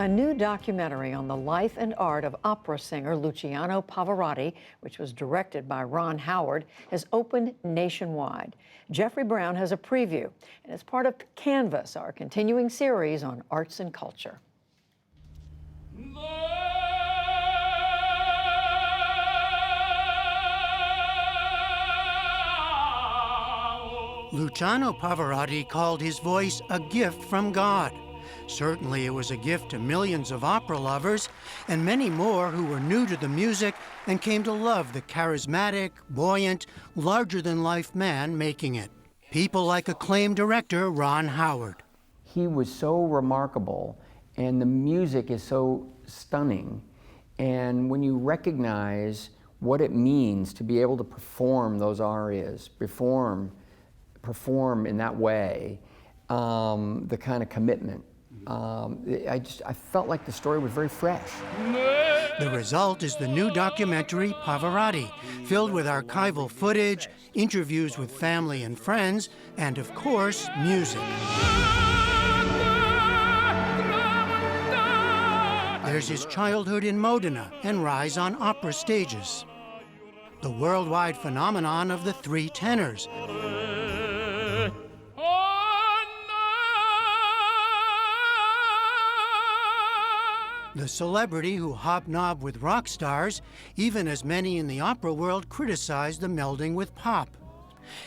A new documentary on the life and art of opera singer Luciano Pavarotti, which was directed by Ron Howard, has opened nationwide. Jeffrey Brown has a preview, and it's part of Canvas, our continuing series on arts and culture. Luciano Pavarotti called his voice a gift from God. Certainly it was a gift to millions of opera lovers and many more who were new to the music and came to love the charismatic, buoyant, larger-than-life man making it. People like acclaimed director Ron Howard. He was so remarkable, and the music is so stunning. And when you recognize what it means to be able to perform those arias, perform in that way, the kind of commitment, I felt like the story was very fresh. The result is the new documentary, Pavarotti, filled with archival footage, interviews with family and friends, and of course, music. There's his childhood in Modena and rise on opera stages. The worldwide phenomenon of the three tenors. The celebrity who hobnobbed with rock stars, even as many in the opera world criticized the melding with pop.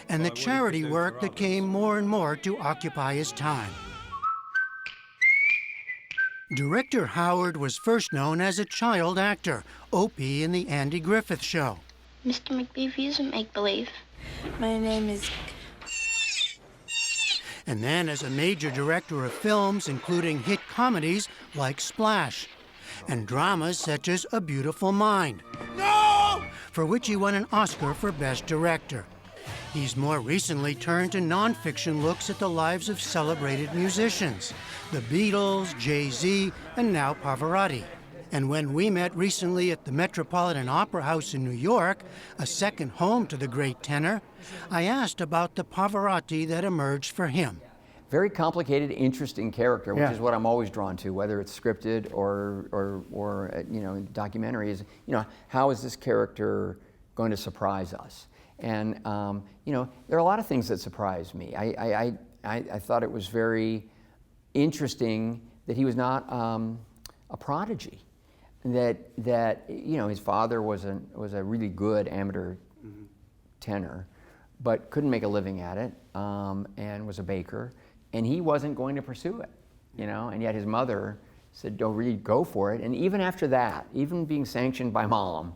And the charity work that came more and more to occupy his time. Director Howard was first known as a child actor, Opie in The Andy Griffith Show. Mr. McBeef, use a make-believe. My name is... And then as a major director of films, including hit comedies like Splash, and dramas such as A Beautiful Mind, no! For which he won an Oscar for Best Director. He's more recently turned to nonfiction looks at the lives of celebrated musicians, the Beatles, Jay-Z, and now Pavarotti. And when we met recently at the Metropolitan Opera House in New York, a second home to the great tenor, I asked about the Pavarotti that emerged for him. Very complicated, interesting character, which is what I'm always drawn to, whether it's scripted or you know, documentaries. You know, how is this character going to surprise us? And you know, there are a lot of things that surprised me. I thought it was very interesting that he was not a prodigy. That you know, his father was a really good amateur tenor, but couldn't make a living at it, and was a baker, and he wasn't going to pursue it, you know. And yet his mother said, "Don't really go for it." And even after that, even being sanctioned by Mom,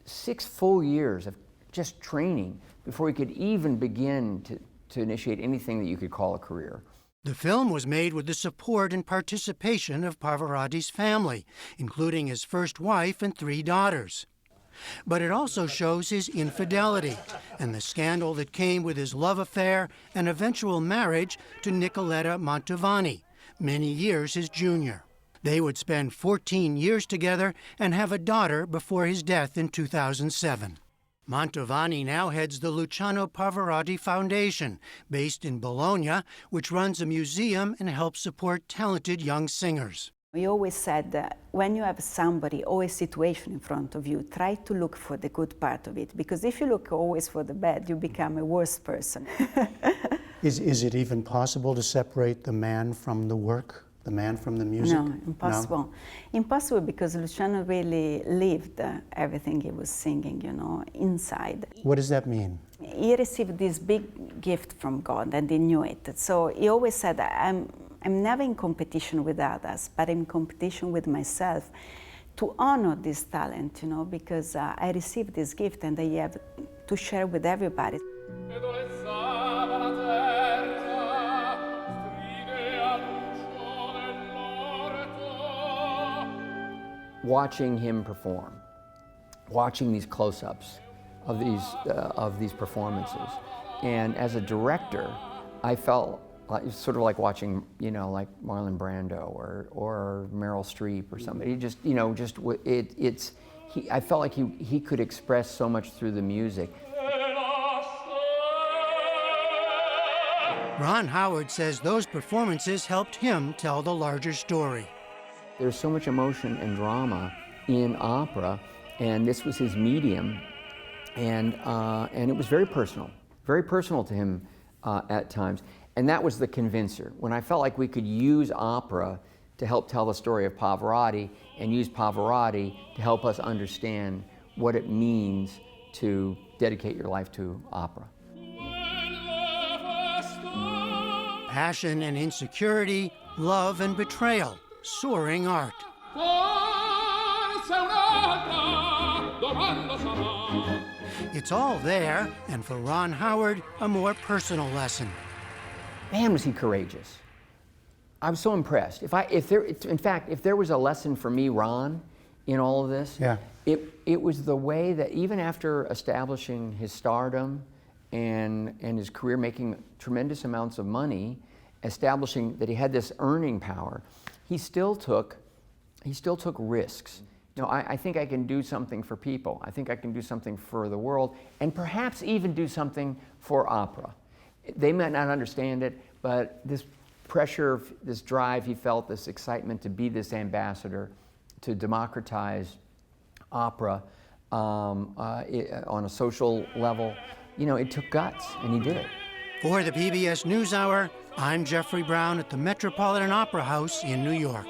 6 full years of just training before he could even begin to initiate anything that you could call a career. The film was made with the support and participation of Pavarotti's family, including his first wife and 3 daughters. But it also shows his infidelity and the scandal that came with his love affair and eventual marriage to Nicoletta Mantovani, many years his junior. They would spend 14 years together and have a daughter before his death in 2007. Mantovani now heads the Luciano Pavarotti Foundation, based in Bologna, which runs a museum and helps support talented young singers. We always said that when you have somebody or a situation in front of you, try to look for the good part of it, because if you look always for the bad, you become a worse person. Is it even possible to separate the man from the work? The man from the music? No, impossible. No? Impossible, because Luciano really lived everything he was singing, you know, inside. What does that mean? He received this big gift from God, and he knew it. So he always said, I'm never in competition with others, but in competition with myself to honor this talent, you know, because I received this gift and I have to share with everybody. Watching him perform, watching these close-ups of these performances, and as a director, I felt like, sort of like watching, you know, like Marlon Brando or Meryl Streep or somebody. Just, you know, just I felt like he could express so much through the music. Ron Howard says those performances helped him tell the larger story. There's so much emotion and drama in opera, and this was his medium, and it was very personal to him at times. And that was the convincer. When I felt like we could use opera to help tell the story of Pavarotti and use Pavarotti to help us understand what it means to dedicate your life to opera. Passion and insecurity, love and betrayal, soaring art. It's all there, and for Ron Howard, a more personal lesson. Man, was he courageous. I was so impressed. In fact, if there was a lesson for me, Ron, in all of this, Yeah. it was the way that even after establishing his stardom and his career, making tremendous amounts of money, establishing that he had this earning power, he still took risks. You know, I think I can do something for people. I think I can do something for the world, and perhaps even do something for opera. They might not understand it, but this pressure, this drive he felt, this excitement to be this ambassador, to democratize opera on a social level, you know, it took guts, and he did it. For the PBS NewsHour, I'm Jeffrey Brown at the Metropolitan Opera House in New York.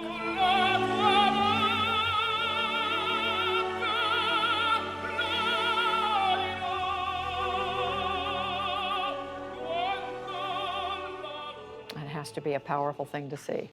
That has to be a powerful thing to see.